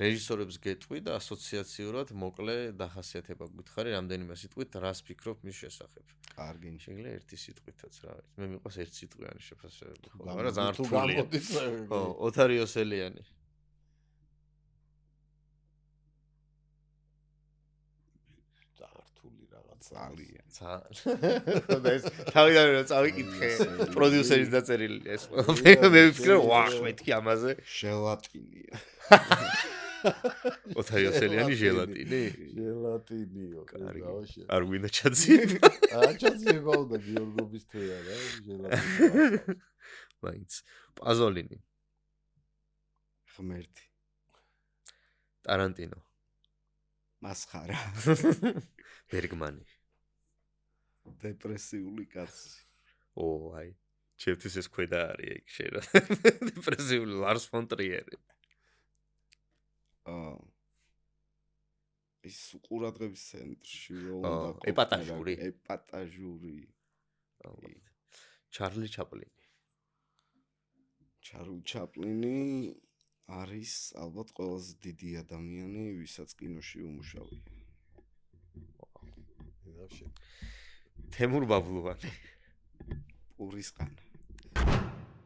რეჟისორებს გეტყვი და ასოციაციურად მოკლე დახასიათება გითხარი რამდენიმე სიტყვით რას ფიქრობ მის შესახებ. კარგი. შეიძლება ერთი სიტყვითაც რა ვიცი. მე მიყვარს ერთი სიტყვიანი შეფასებები ხო, მაგრამ ძალიან რთულია. ხო, ოთარ იოსელიანი. რთული რაღაც ძალიან. ეს თავიდან რომ წავიკითხე პროდიუსერის დაწერილი ეს. მე ვფიქრე ვახ მეთქი ამაზე ჟელატინია. ოთარ იოსელიანი ჟელატინი? ჟელატინიო. კარგი. არ გვინდა ჩაძიება. ჩაძიება უნდა გიორგობის თეა რა ჟელატინი. მაინც. პაზოლინი. ღმერთი. ტარანტინო. მასხარა. ბერგმანი. დეპრესიული კაცი. აი. ჩემთვის ეს ქვედა არის ეგ შეერა. დეპრესიული ლარს ფონ ტრიერი. ის ყურადღების ცენტრში რომ უნდა ეპატაჟური. ეპატაჟური. ჩარლი ჩაპლინი. ჩარლი ჩაპლინი არის ალბათ ყველაზე დიდი ადამიანი, ვისაც კინოში უმუშავია. თემურ ბაბლუანი. პურისყანა.